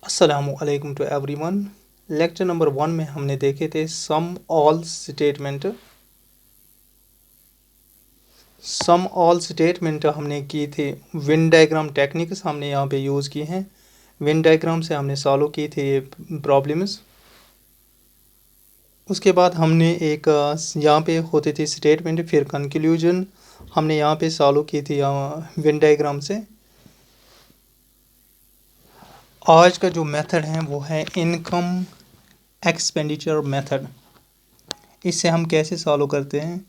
अस्सलामुअलैकुम to everyone. Lecture number 1 में हमने देखे थे some all statement. Some all statement हमने की थी वेन डायग्राम टेक्निक्स हमने यहाँ पे यूज़ की हैं। वेन डायग्राम से हमने सॉल्व की थी ये प्रॉब्लम्स। उसके बाद हमने एक यहाँ पे होती थी स्टेटमेंट, फिर कंक्लूजन हमने यहाँ पे सॉल्व की थी वेन डायग्राम से। आज का जो मेथड है वो है इनकम एक्सपेंडिचर मेथड। इससे हम कैसे सॉल्व करते हैं,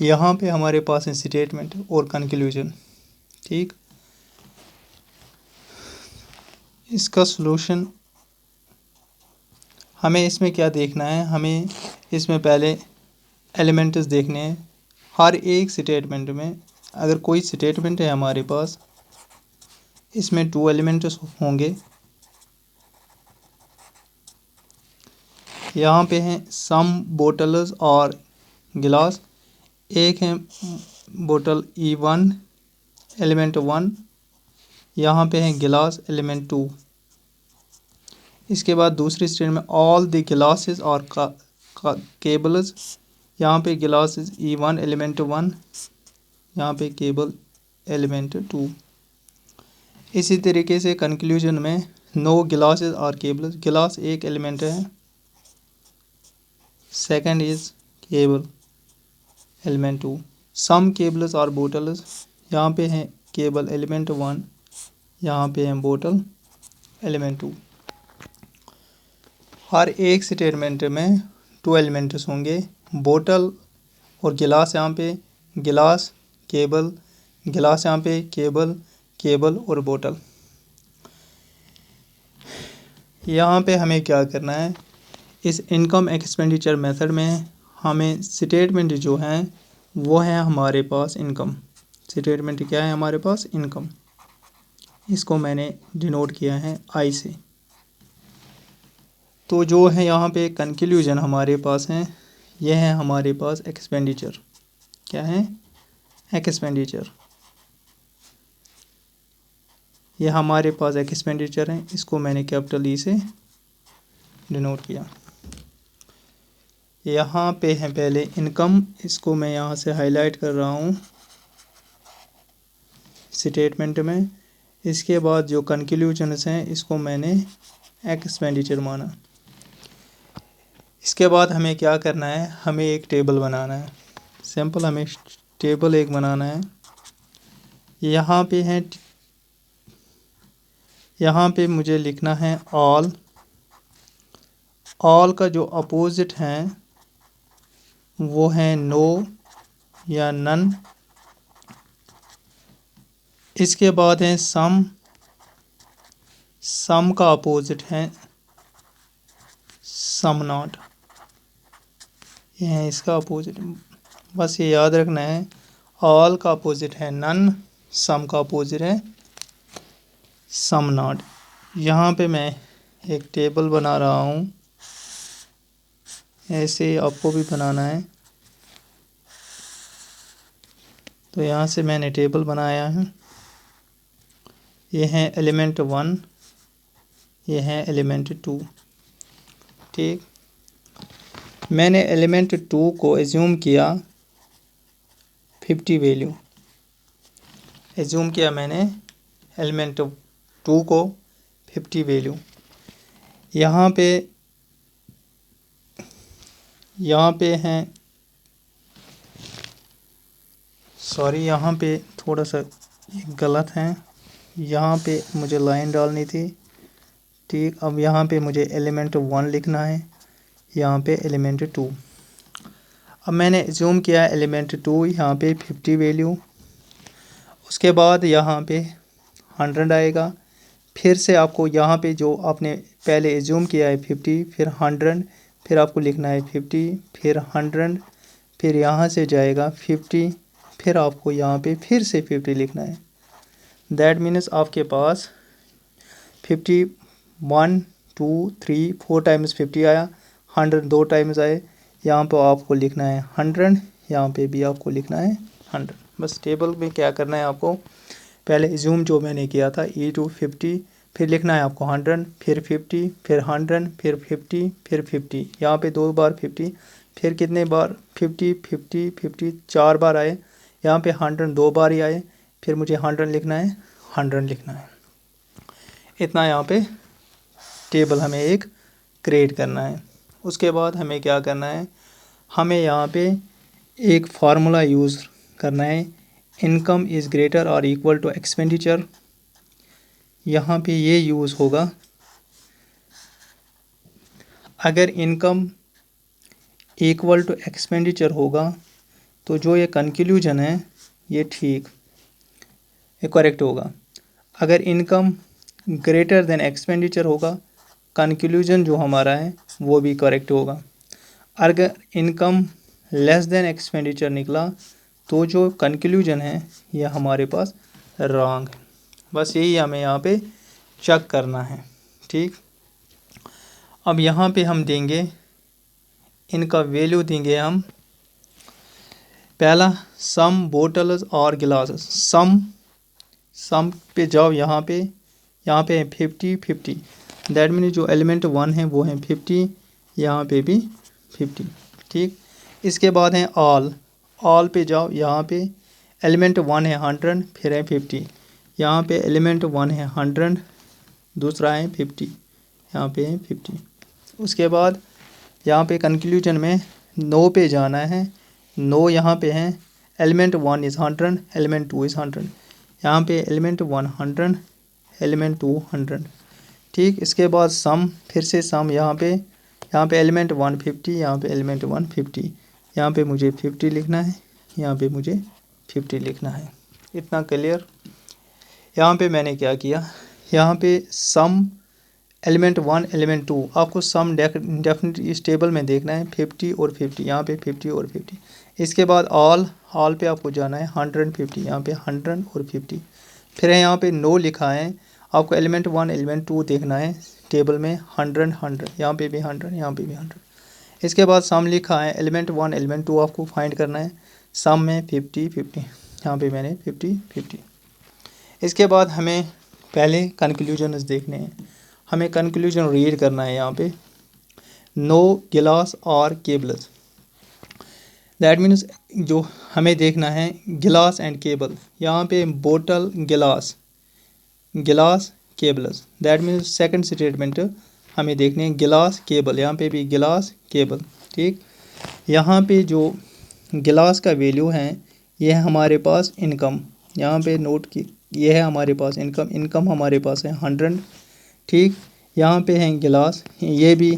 यहाँ पे हमारे पास है स्टेटमेंट और कंक्लूजन। ठीक, इसका सॉल्यूशन हमें इसमें क्या देखना है, हमें इसमें पहले एलिमेंट्स देखने हैं। हर एक स्टेटमेंट में अगर कोई स्टेटमेंट है हमारे पास, इसमें 2 एलिमेंट्स होंगे। यहाँ पे हैं सम बोटल्स और गिलास। एक है बोतल E1 एलिमेंट 1, यहाँ पे है गिलास एलिमेंट 2। इसके बाद दूसरी स्टेटमेंट में ऑल द गिलासेस और केबल्स, यहाँ पे गिलासेस E1 एलिमेंट 1, यहाँ पे केबल एलिमेंट 2। इसी तरीके से कंक्लूजन में नो गिलासेस और केबल्स, गिलास एक एलिमेंट है, second is cable element 2। Some cables और बोटल्स, यहाँ पे हैं केबल एलिमेंट 1, यहाँ पे हैं बोतल एलिमेंट 2। हर एक स्टेटमेंट में 2 एलिमेंट्स होंगे, बोतल और गिलास। यहाँ पे गिलास केबल, गिलास यहाँ पे केबल, केबल और बोतल। यहाँ पे हमें क्या करना है, इस इनकम एक्सपेंडिचर मेथड में हमें स्टेटमेंट जो हैं वो है हमारे पास इनकम। स्टेटमेंट क्या है हमारे पास, इनकम। इसको मैंने डिनोट किया है आई से। तो जो है यहाँ पे कंक्लूजन हमारे पास हैं, यह है हमारे पास एक्सपेंडिचर। क्या है, एक्सपेंडिचर। ये हमारे पास एक्सपेंडिचर है, इसको मैंने कैपिटल ई से डिनोट किया। यहाँ पे है पहले इनकम, इसको मैं यहाँ से हाईलाइट कर रहा हूँ स्टेटमेंट में। इसके बाद जो कंक्लूजन्स हैं इसको मैंने एक्सपेंडिचर माना। इसके बाद हमें क्या करना है, हमें एक टेबल बनाना है। सिंपल, हमें टेबल एक बनाना है। यहाँ पे है, यहाँ पे मुझे लिखना है ऑल। ऑल का जो अपोजिट है वो है नो या नन। इसके बाद है सम। सम का अपोजिट है सम नॉट, ये है इसका अपोजिट। बस ये याद रखना है, ऑल का अपोजिट है नन, सम का अपोजिट है सम नॉट। यहाँ पे मैं एक टेबल बना रहा हूँ, ऐसे आपको भी बनाना है। तो यहाँ से मैंने टेबल बनाया है। ये है एलिमेंट 1, ये है एलिमेंट 2। ठीक, मैंने एलिमेंट 2 को एज्यूम किया 50 वैल्यू। एज्यूम किया मैंने एलिमेंट 2 को 50 वैल्यू। यहाँ पे हैं, सॉरी यहाँ पे थोड़ा सा गलत है, यहाँ पे मुझे लाइन डालनी थी। ठीक, अब यहाँ पे मुझे एलिमेंट 1 लिखना है, यहाँ पे एलिमेंट 2। अब मैंने एज्यूम किया एलिमेंट 2, यहाँ पे 50 वैल्यू। उसके बाद यहाँ पे 100 आएगा। फिर से आपको यहाँ पे जो आपने पहले एज्यूम किया है 50, फिर 100, फिर आपको लिखना है 50, फिर 100, फिर यहाँ से जाएगा 50, फिर आपको यहाँ पे फिर से 50 लिखना है। दैट मीन्स आपके पास 50 1 2 3 4 टाइम्स 50 आया, 100 2 टाइम्स आए, यहाँ पर आपको लिखना है 100, यहाँ पे भी आपको लिखना है 100। बस टेबल में क्या करना है आपको, पहले एज्यूम जो मैंने किया था E2 50, फिर लिखना है आपको 100, फिर 50, फिर 100, फिर 50, फिर 50, यहाँ पे 2 बार 50, फिर कितने बार 50 50 50 4 बार आए, यहाँ पे 100 2 बार ही आए, फिर मुझे 100 लिखना है, 100 लिखना है। इतना यहाँ पे टेबल हमें एक क्रिएट करना है। उसके बाद हमें क्या करना है, हमें यहाँ पे एक फार्मूला यूज़ करना है, इनकम इज़ ग्रेटर और इक्वल टू एक्सपेंडिचर। यहाँ पे ये यूज़ होगा, अगर इनकम इक्वल टू एक्सपेंडिचर होगा तो जो ये कंक्लूजन है ये ठीक, ये करेक्ट होगा। अगर इनकम ग्रेटर देन एक्सपेंडिचर होगा, कंक्लूजन जो हमारा है वो भी करेक्ट होगा। अगर इनकम लेस देन एक्सपेंडिचर निकला तो जो कंक्लूजन है ये हमारे पास रॉन्ग है। बस यही हमें यहाँ पे चेक करना है, ठीक। अब यहाँ पे हम देंगे, इनका वैल्यू देंगे हम, पहला सम बोटल्स और गिलासेस। सम पे जाओ, यहाँ पे है 50 50, दैट मीन जो एलिमेंट 1 है वो है 50, यहाँ पे भी 50, ठीक। इसके बाद है ऑल पे जाओ, यहाँ पे एलिमेंट 1 है 100, फिर है 50, यहाँ पे एलिमेंट 1 है 100, दूसरा है 50, यहाँ पे है 50। उसके बाद यहाँ पे कंक्लूजन में नो पे जाना है, नो यहाँ पे है, एलिमेंट 1 इज़ 100, एलिमेंट 2 इज़ 100, यहाँ पे एलिमेंट 1 100, एलिमेंट 2 100, ठीक। इसके बाद सम, फिर से सम, यहाँ पे एलिमेंट 1 50, यहाँ पे एलिमेंट 1 50, यहाँ पे मुझे 50 लिखना है, यहाँ पे मुझे 50 लिखना है। इतना क्लियर। यहाँ पे मैंने क्या किया, यहाँ पे सम एलिमेंट 1 एलिमेंट 2, आपको सम डेफिनेटली इस टेबल में देखना है 50 और 50, यहाँ पे 50 और 50। इसके बाद ऑल पे आपको जाना है 150, यहाँ पे 100 और 50। फिर यहाँ पे नो लिखा है, आपको एलिमेंट 1 एलिमेंट 2 देखना है टेबल में 100 100, यहाँ पे भी 100, यहाँ पे भी 100। इसके बाद सम लिखा है, एलिमेंट 1 एलिमेंट 2 आपको फाइंड करना है, सम में 50 50, यहाँ पे मैंने 50 50। इसके बाद हमें पहले कंक्लूजन देखने हैं, हमें कंक्लूजन रीड करना है। यहाँ पे नो गिलास और केबल्स, दैट मीन्स जो हमें देखना है गिलास एंड केबल, यहाँ पे बोतल गिलास cables, that means second statement हमें देखने हैं गिलास केबल, यहाँ पे भी गिलास केबल, ठीक। यहाँ पे जो गिलास का वैल्यू है ये है हमारे पास इनकम, यहाँ पे नोट की, ये है हमारे पास इनकम हमारे पास है 100, ठीक। यहाँ पे है गिलास, ये भी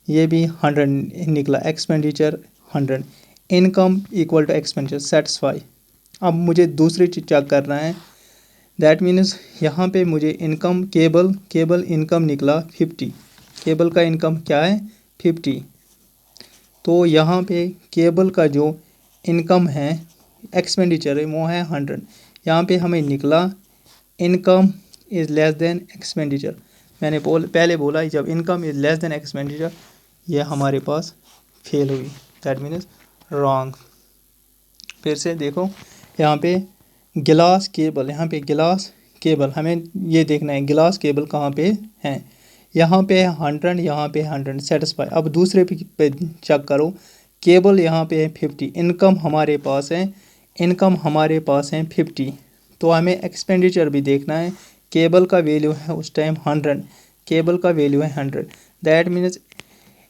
100 निकला, expenditure 100, income equal to expenditure, satisfy. अब मुझे दूसरी चीज़ चेक करना है, दैट मीन्स यहाँ पे मुझे इनकम केबल इनकम निकला 50, केबल का इनकम क्या है 50, तो यहाँ पे केबल का जो इनकम है एक्सपेंडिचर है वो है 100, यहाँ पे हमें निकला income is less than expenditure. मैंने पहले बोला जब income is less than expenditure ये हमारे पास फेल हुई, दैट मीन्स रॉन्ग। फिर से देखो, यहाँ पे गिलास केबल, यहाँ पे गिलास केबल, हमें ये देखना है गिलास केबल कहाँ पे हैं, यहाँ पे 100, यहाँ पे 100, सेटिस्फाई। अब दूसरे पे चेक करो, केबल यहाँ पे है 50, इनकम हमारे पास है 50, तो हमें एक्सपेंडिचर भी देखना है, केबल का वैल्यू है उस टाइम 100, केबल का वैल्यू है 100, that means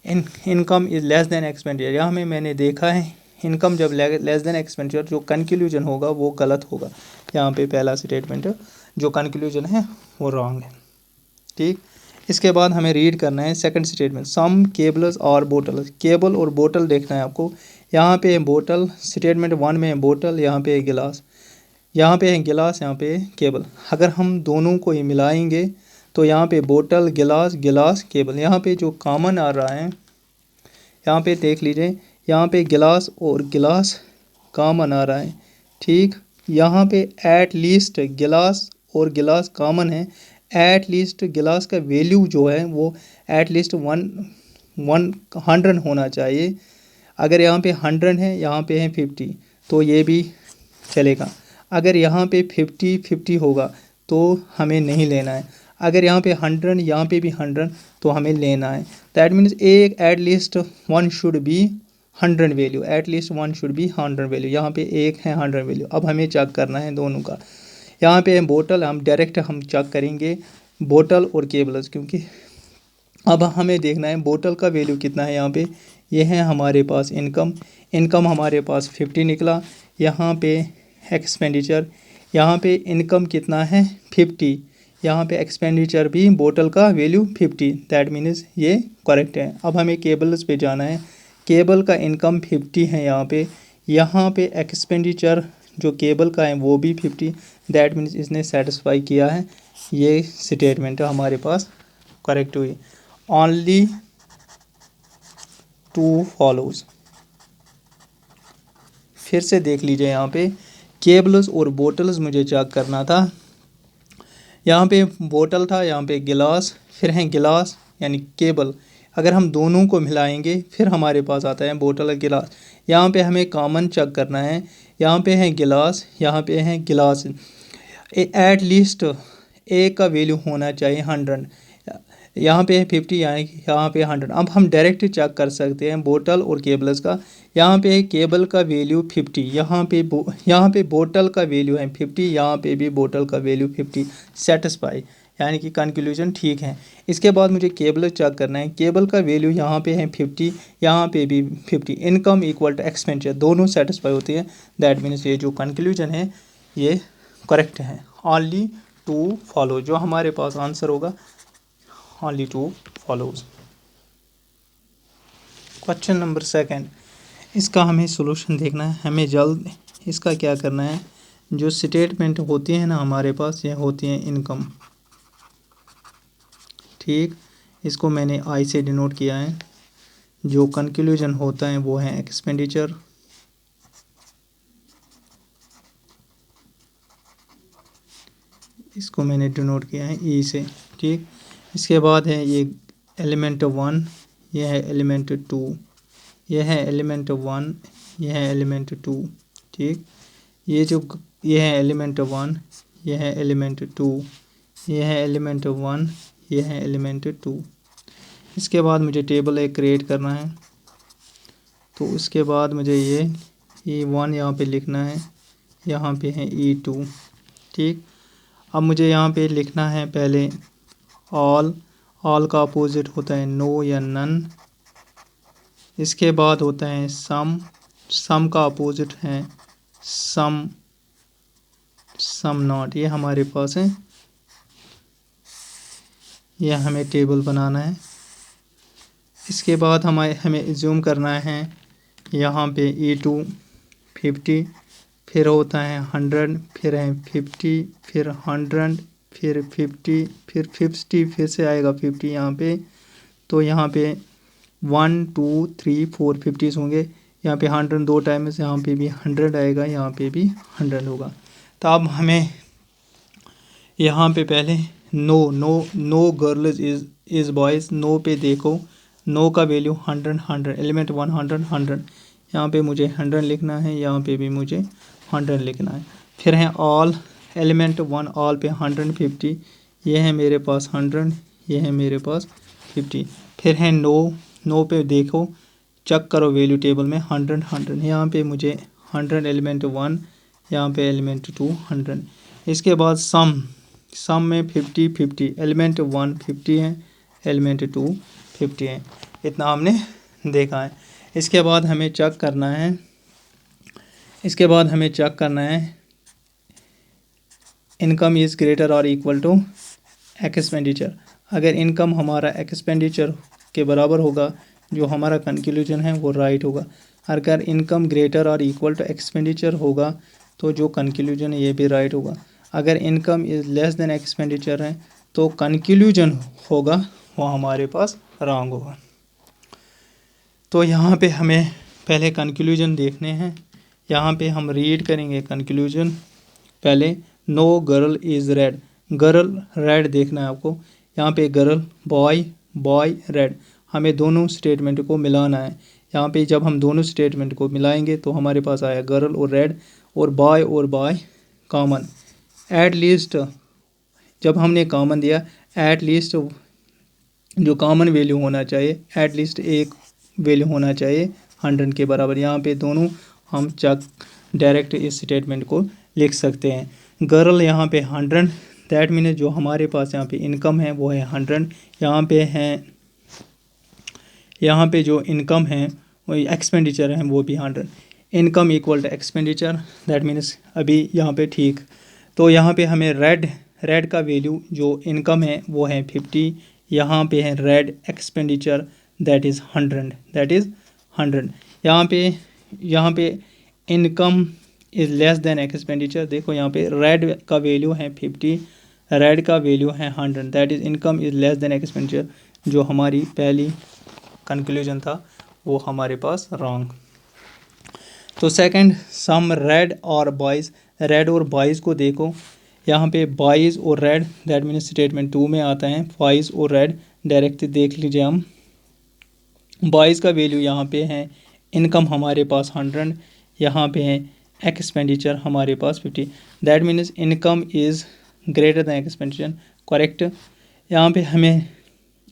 income is less than expenditure. यहाँ में मैंने देखा है इनकम जब लेस देन एक्सपेंडिचर, जो कंक्लूजन होगा वो गलत होगा, यहाँ पे पहला स्टेटमेंट जो कंक्लूजन है वो रॉन्ग है, ठीक। इसके बाद हमें रीड करना है सेकंड स्टेटमेंट, सम केबल्स और बोटल्स, केबल और बोतल देखना है आपको, यहाँ पे बोतल, स्टेटमेंट 1 में है बोतल, यहाँ पे है गिलास, यहाँ पे है गिलास, यहाँ पे केबल। अगर हम दोनों को ही मिलाएंगे तो यहाँ पे बोतल गिलास केबल, यहाँ पे जो कॉमन आ रहा है यहाँ पे देख लीजिए, यहाँ पे गिलास और गिलास कॉमन आ रहा है, ठीक। यहाँ पे एट लीस्ट गिलास और गिलास कॉमन है, एट लीस्ट गिलास का वैल्यू जो है वो एट लीस्ट 100 होना चाहिए। अगर यहाँ पे 100 है, यहाँ पे है 50, तो ये भी चलेगा। अगर यहाँ पे 50-50 होगा तो हमें नहीं लेना है। अगर यहाँ पे 100, यहाँ पे भी 100, तो हमें लेना है। दैट मीन्स एक at least one should be 100 value, at least one should be 100 value. यहाँ पे एक है 100 वैल्यू। अब हमें चेक करना है दोनों का। यहाँ पे बोतल हम डायरेक्ट हम चेक करेंगे बोतल और केबल्स, क्योंकि अब हमें देखना है बोतल का वैल्यू कितना है। यहाँ पे ये है हमारे पास इनकम हमारे पास 50 निकला। यहाँ पे एक्सपेंडिचर, यहाँ पे इनकम कितना है 50, यहाँ पे एक्सपेंडिचर भी बोतल का वैल्यू 50। दैट मीन्स ये करेक्ट है। अब हमें केबल्स पे जाना है। केबल का इनकम 50 है यहाँ पे एक्सपेंडिचर जो केबल का है वो भी 50। दैट मीन्स इसने सेटिस्फाई किया है। ये स्टेटमेंट हमारे पास करेक्ट हुई। Only two follows. फिर से देख लीजिए, यहाँ पे केबल्स और बोटल्स मुझे चेक करना था। यहाँ पे बोतल था, यहाँ पे गिलास, फिर है गिलास यानी केबल। अगर हम दोनों को मिलाएंगे फिर हमारे पास आता है बोतल और गिलास। यहाँ पे हमें कॉमन चेक करना है। यहाँ पे है गिलास, यहाँ पे है गिलास। एट लीस्ट ए का वैल्यू होना चाहिए 100, यहाँ पे है 50, यहाँ पे 100। अब हम डायरेक्ट चेक कर सकते हैं बोतल और केबल्स का। यहाँ पे केबल का वैल्यू 50, यहाँ पे बोतल का वैल्यू है 50, यहाँ पे भी बोतल का वैल्यू 50। सेटिस्फाई यानी कि कंक्लूजन ठीक है। इसके बाद मुझे केबल चेक करना है। केबल का वैल्यू यहाँ पे है 50, यहाँ पे भी 50। इनकम इक्वल टू एक्सपेंडिचर, दोनों सेटिस्फाई होती है। दैट मीन्स ये जो कंक्लूजन है ये करेक्ट है। ओनली टू फॉलो, जो हमारे पास आंसर होगा only two follows. Question number 2, इसका हमें सॉल्यूशन देखना है। हमें जल्द इसका क्या करना है। जो स्टेटमेंट होती है ना हमारे पास, ये होती हैं इनकम, ठीक। इसको मैंने आई से डिनोट किया है। जो कंक्लूजन होता है वो है एक्सपेंडिचर, इसको मैंने डिनोट किया है ई से, ठीक। इसके बाद है ये एलिमेंट 1, ये है एलिमेंट 2, ये है एलिमेंट 1, ये है एलिमेंट 2, ठीक। ये है एलिमेंट 1, ये है एलिमेंट 2, ये है एलिमेंट 1, ये है एलिमेंट 2। इसके बाद मुझे टेबल एक क्रिएट करना है। तो उसके बाद मुझे ये E1 यहाँ पे लिखना है, यहाँ पे है E2, ठीक। अब मुझे यहाँ पे लिखना है पहले ऑल का अपोजिट होता है नो या नन। इसके बाद होता है सम का अपोजिट है सम नॉट। ये हमारे पास है, यह हमें टेबल बनाना है। इसके बाद हमें ज़ूम करना है। यहाँ पे E2 50, फिर होता है 100, फिर है 50, फिर 100, फिर 50, फिर 50, फिर से आएगा 50 यहाँ पे। तो यहाँ पे 1 2 3 4 50 होंगे। यहाँ पे 100 दो टाइम्स, यहाँ पे भी 100 आएगा, यहाँ पे भी 100 होगा। तो अब हमें यहाँ पे पहले no girls is boys, no पे देखो, नो का वैल्यू 100 एलिमेंट 100 यहाँ पे मुझे 100 लिखना है, यहाँ पे भी मुझे 100 लिखना है। फिर है ऑल एलिमेंट 1, ऑल पे 150, ये है मेरे पास 100, ये है मेरे पास 50। फिर है नो पे देखो, चेक करो वैल्यू टेबल में 100 यहाँ पे मुझे 100 एलिमेंट 1, यहाँ पे एलिमेंट 2 100। इसके बाद सम में 50 एलिमेंट 1 50 है, एलिमेंट 2 50 है। इतना हमने देखा है। इसके बाद हमें चेक करना है इनकम इज़ ग्रेटर और इक्वल टू एक्सपेंडिचर। अगर इनकम हमारा एक्सपेंडिचर के बराबर होगा, जो हमारा कंक्लूजन है वो राइट होगा। अगर इनकम ग्रेटर और इक्वल टू एक्सपेंडिचर होगा तो जो कंक्लूजन है ये भी राइट होगा। अगर income is less than expenditure है तो कंक्लूजन होगा वो हमारे पास रॉन्ग होगा। तो यहाँ पे हमें पहले कंक्लूजन देखने हैं। यहाँ पे हम रीड करेंगे कंक्लूजन। पहले no girl is red, girl red देखना है आपको। यहाँ पे गर्ल बॉय रेड, हमें दोनों स्टेटमेंट को मिलाना है। यहाँ पे जब हम दोनों स्टेटमेंट को मिलाएंगे तो हमारे पास आया गर्ल और रेड और बाय कॉमन। एट लीस्ट जब हमने कॉमन दिया, एट लीस्ट जो कॉमन वैल्यू होना चाहिए, एट लीस्ट एक वैल्यू होना चाहिए 100 के बराबर। यहाँ पे दोनों हम डायरेक्ट इस स्टेटमेंट को लिख सकते हैं। गर्ल यहाँ पे 100, दैट मीन जो हमारे पास यहाँ पे इनकम है वो है 100। यहाँ पे जो इनकम है वो एक्सपेंडिचर है वो भी 100। Income equal to expenditure, that means अभी यहाँ पे ठीक। तो यहाँ पे हमें रेड का वैल्यू जो इनकम है वो है 50। यहाँ पे है रेड एक्सपेंडिचर दैट इज़ 100। यहाँ पे income is less than expenditure. देखो यहाँ पे रेड का वैल्यू है 50, रेड का वैल्यू है 100, that is income is less than expenditure. जो हमारी पहली कंक्लूजन था वो हमारे पास रॉन्ग। तो सेकंड, सम रेड और बॉयज़ को देखो। यहाँ पे बॉयज़ और रेड दैट मीन स्टेटमेंट 2 में आता है। बॉयज़ और रेड डायरेक्ट देख लीजिए हम। बॉयज़ का वैल्यू यहाँ पे है इनकम हमारे पास 100, यहाँ पे है एक्सपेंडिचर हमारे पास 50, that means income is greater than expenditure, correct. यहाँ पे हमें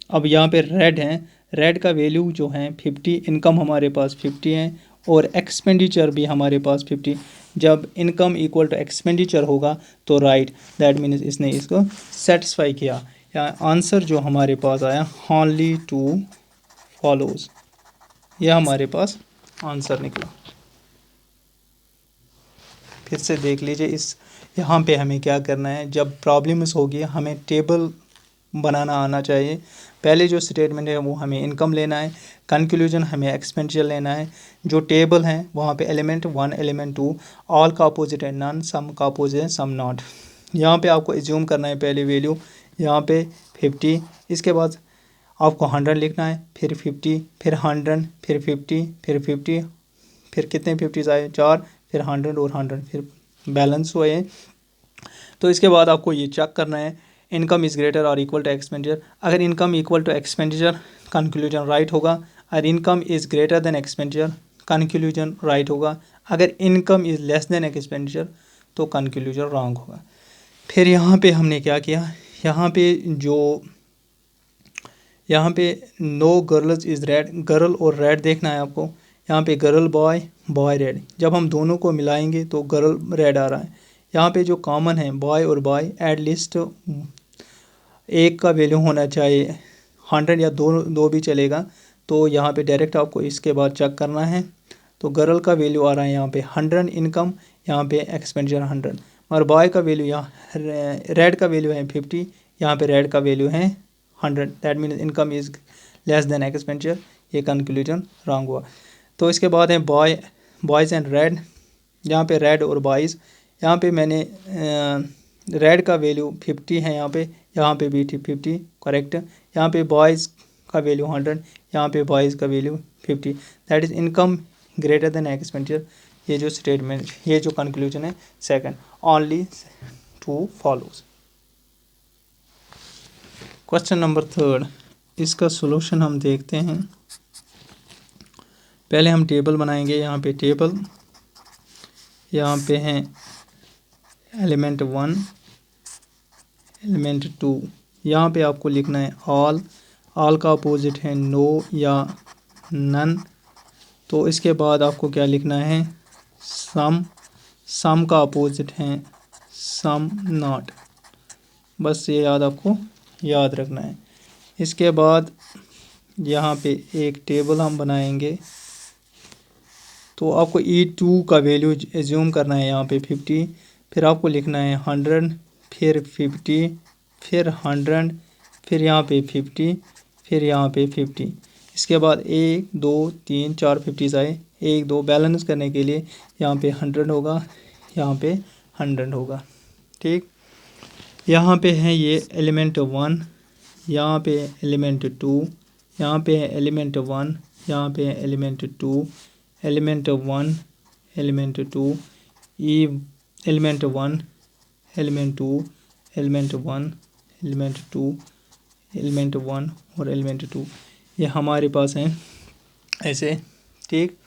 अब यहाँ पे रेड है, रेड का वैल्यू जो है 50, इनकम हमारे पास 50 है और एक्सपेंडिचर भी हमारे पास 50। जब इनकम इक्वल टू एक्सपेंडिचर होगा तो राइट, दैट मीन्स इसने इसको सेटिस्फाई किया। या आंसर जो हमारे पास आया ओनली 2 फॉलोज, यह हमारे पास आंसर निकला। फिर से देख लीजिए इस यहाँ पे हमें क्या करना है। जब प्रॉब्लम्स होगी हमें टेबल बनाना आना चाहिए। पहले जो स्टेटमेंट है वो हमें इनकम लेना है, कंक्लूजन हमें एक्सपेंडिचर लेना है। जो टेबल है वहाँ पे एलिमेंट 1 एलिमेंट 2 ऑल का अपोजिट है नन, सम का अपोजिट है सम नॉट। यहाँ पे आपको एज्यूम करना है पहले वैल्यू, यहाँ पे 50, इसके बाद आपको 100 लिखना है, फिर 50, फिर 100, फिर 50, फिर 50, फिर कितने 50 आए 4, फिर 100 और 100, फिर बैलेंस हुए। तो इसके बाद आपको ये चेक करना है इनकम इज़ ग्रेटर और इक्वल टू एक्सपेंडिचर। अगर income equal to expenditure conclusion right होगा, अगर income is greater than expenditure conclusion right होगा, अगर income is less than expenditure तो कंक्लूजन रॉन्ग होगा। फिर यहाँ पे हमने क्या किया, यहाँ पे no girls is red, girl और रेड देखना है आपको। यहाँ पे गर्ल बॉय रेड, जब हम दोनों को मिलाएंगे तो गर्ल रेड आ रहा है। यहाँ पे जो कॉमन है बॉय और बॉय, एट लीस्ट एक का वैल्यू होना चाहिए 100 या दो भी चलेगा। तो यहाँ पे डायरेक्ट आपको इसके बाद चेक करना है। तो गर्ल का वैल्यू आ रहा है यहाँ पे 100 इनकम, यहाँ पे एक्सपेंडिचर 100, और बॉय का वैल्यू यहाँ रेड का वैल्यू है 50, यहाँ पे रेड का वैल्यू है 100, that means income is less than expenditure. ये कंक्लूजन रॉन्ग हुआ। तो इसके बाद है बॉयज़ एंड रेड, यहाँ पे रेड और बॉयज़, यहाँ पे मैंने रेड का वैल्यू 50 है, यहाँ पे भी 50 करेक्ट। यहाँ पे बॉयज़ का वैल्यू 100, यहाँ पे बॉयज़ का value 50, that is income greater than expenditure. ये जो स्टेटमेंट, ये जो कंक्लूजन है second, only 2 follows. Question number 3, इसका सॉल्यूशन हम देखते हैं। पहले हम टेबल बनाएंगे। यहाँ पे टेबल, यहाँ पे हैं एलिमेंट 1 एलिमेंट 2, यहाँ पे आपको लिखना है ऑल का अपोजिट है नो या नन। तो इसके बाद आपको क्या लिखना है, सम का अपोजिट है सम नॉट। बस ये आपको याद रखना है। इसके बाद यहाँ पे एक टेबल हम बनाएंगे। तो आपको E2 का वैल्यू एज्यूम करना है यहाँ पे 50, फिर आपको लिखना है 100, फिर 50, फिर 100, फिर यहाँ पे 50, फिर यहाँ पे 50। इसके बाद 1 2 3 4 50 आए, 1 2 बैलेंस करने के लिए यहाँ पे 100 होगा, यहाँ पे 100 होगा, ठीक। यहाँ पे है ये एलिमेंट 1, यहाँ पे एलिमेंट 2, यहाँ पे है एलिमेंट 1, यहाँ पे है element 2, element 1 element 2, element 1 element 2 element 1 element 2 element 1 और एलिमेंट 2। ये हमारे पास हैं ऐसे, ठीक।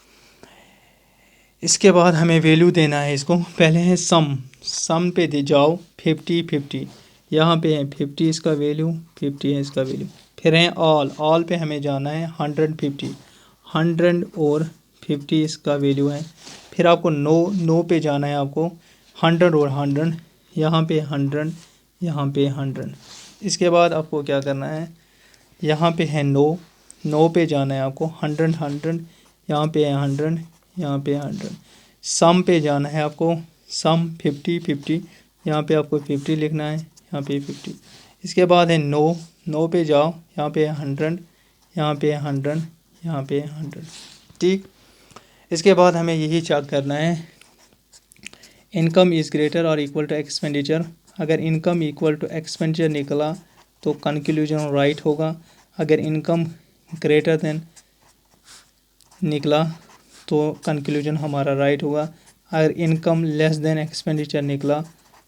इसके बाद हमें वैल्यू देना है इसको। पहले है सम पे दे जाओ 50 यहाँ पे है 50 इसका वैल्यू, 50 है इसका वैल्यू। फिर है ऑल पे हमें जाना है 150, 100 और 50 इसका वैल्यू है। फिर आपको नो पे जाना है आपको 100 और 100, यहाँ पे 100, यहाँ पे 100। इसके बाद आपको क्या करना है, यहाँ पे है नो पे जाना है आपको 100 100, यहाँ पे है 100, यहाँ पे 100। सम पे जाना है आपको, सम 50 यहाँ पे आपको 50 लिखना है, यहाँ पे 50। इसके बाद है नो पे जाओ, यहाँ पे 100, यहाँ पे 100, यहाँ पे 100, ठीक। इसके बाद हमें यही चेक करना है, इनकम इज़ ग्रेटर और इक्वल टू एक्सपेंडिचर। अगर इनकम इक्वल टू एक्सपेंडिचर निकला तो कंक्लूजन राइट होगा। अगर इनकम ग्रेटर देन निकला तो कंक्लूजन हमारा राइट होगा। अगर इनकम लेस देन एक्सपेंडिचर निकला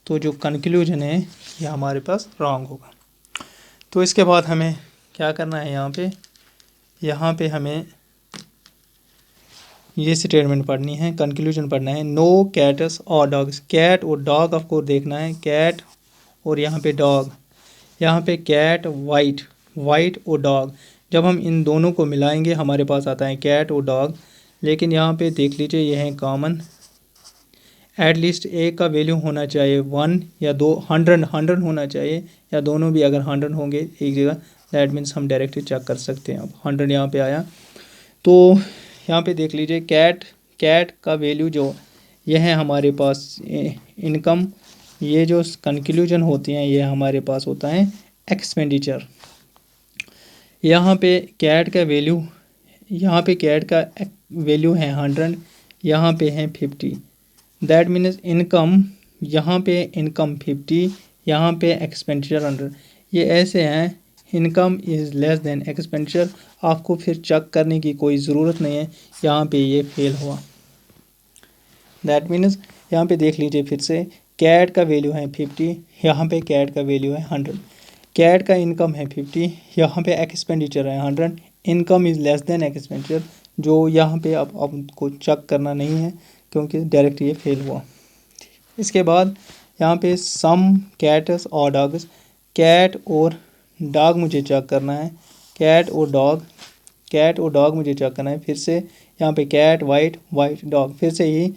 तो जो कंक्लूजन है ये हमारे पास रॉन्ग होगा। तो इसके बाद हमें क्या करना है, यहाँ पे हमें ये स्टेटमेंट पढ़नी है, कंक्लूजन पढ़ना है। नो कैट्स और डॉग्स, कैट और डॉग आपको देखना है, कैट और यहाँ पे डॉग, यहाँ पे कैट वाइट और डॉग। जब हम इन दोनों को मिलाएंगे हमारे पास आता है कैट और डॉग। लेकिन यहाँ पे देख लीजिए ये है कॉमन, एटलीस्ट एक का वैल्यू होना चाहिए 1 या 2, 100 होना चाहिए, या दोनों भी अगर 100 होंगे एक जगह, दैट मीन्स हम डायरेक्टली चेक कर सकते हैं। अब 100 यहाँ पे आया तो यहाँ पे देख लीजिए कैट का वैल्यू जो ये है हमारे पास इनकम, ये जो कंक्लूजन होती हैं ये हमारे पास होता है एक्सपेंडिचर। यहाँ पे कैट का वैल्यू, यहाँ पे कैट का वैल्यू है 100, यहाँ पे है 50, दैट मीन्स इनकम, यहाँ पे इनकम 50, यहाँ पे एक्सपेंडिचर 100। ये ऐसे हैं, income is less than expenditure. आपको फिर चेक करने की कोई ज़रूरत नहीं है, यहाँ पे ये फेल हुआ। दैट मीन्स यहाँ पे देख लीजिए फिर से, कैट का वैल्यू है 50, यहाँ पे कैट का वैल्यू है 100, कैट का इनकम है 50, यहाँ पे एक्सपेंडिचर है 100, income is less than expenditure, जो यहाँ पे अब आपको चेक करना नहीं है क्योंकि डायरेक्ट ये फेल हुआ। इसके बाद यहाँ पे सम कैट्स और डॉग्स, कैट और डॉग मुझे चेक करना है, कैट और डॉग मुझे चेक करना है। फिर से यहाँ पे कैट वाइट डॉग, फिर से यही,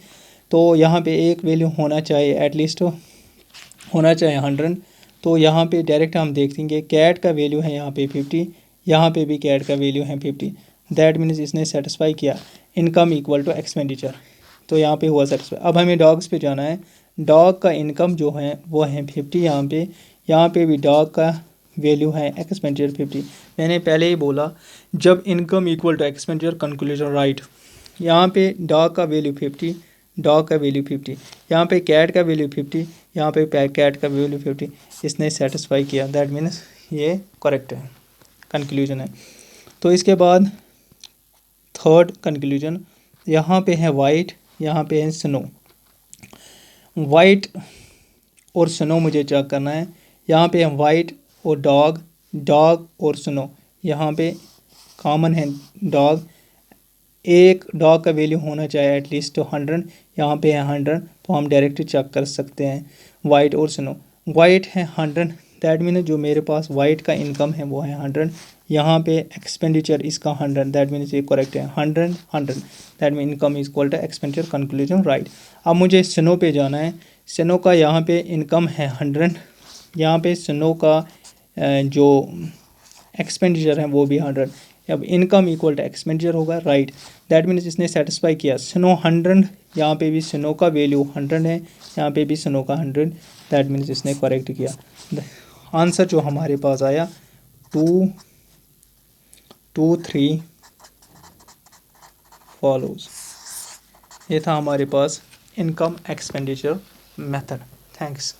तो यहाँ पे एक वैल्यू होना चाहिए, एटलीस्ट होना चाहिए 100। तो यहाँ पे डायरेक्ट हम देखेंगे कैट का वैल्यू है यहाँ पे 50, यहाँ पे भी कैट का वैल्यू है 50, दैट मीन्स इसने सेटिस्फाई किया इनकम इक्वल टू एक्सपेंडिचर, तो यहाँ पे हुआ सेटिस्फाई। अब हमें डॉग्स पे जाना है, डॉग का इनकम जो है वो है 50, यहाँ पे भी डॉग का वैल्यू है एक्सपेंडिचर 50। मैंने पहले ही बोला जब income equal to expenditure conclusion right. यहाँ पे डॉग का वैल्यू 50, डॉग का वैल्यू 50, यहाँ पे कैट का वैल्यू 50, यहाँ पे कैट का वैल्यू 50, इसने सेटिस्फाई किया, दैट मीन्स ये करेक्ट है, कंक्लूजन है। तो इसके बाद थर्ड कंक्लूजन, यहाँ पे है वाइट, यहाँ पे है स्नो, वाइट और स्नो मुझे चेक करना है। यहाँ पे है वाइट और डॉग और स्नो, यहाँ पे कॉमन है डॉग, एक डॉग का वैल्यू होना चाहिए एटलीस्ट 100, यहाँ पे है 100, तो हम डायरेक्टली चेक कर सकते हैं वाइट और स्नो। वाइट है 100, दैट मीन्स जो मेरे पास वाइट का इनकम है वो है 100, यहाँ पे एक्सपेंडिचर इसका 100, दैट मीन्स ये करेक्ट है 100, that mean income is equal to expenditure, conclusion right. अब मुझे स्नो पे जाना है, स्नो का यहाँ पे इनकम है 100, यहाँ पे स्नो का जो एक्सपेंडिचर है वो भी 100, अब इनकम इक्वल टू एक्सपेंडिचर होगा राइट, दैट मीन्स इसने सेटिस्फाई किया स्नो 100, यहाँ पे भी स्नो का वैल्यू 100 है, यहाँ पे भी स्नो का 100, दैट मीन्स इसने करेक्ट किया। आंसर जो हमारे पास आया 2 2 3 फॉलोज, ये था हमारे पास इनकम एक्सपेंडिचर मेथड। थैंक्स।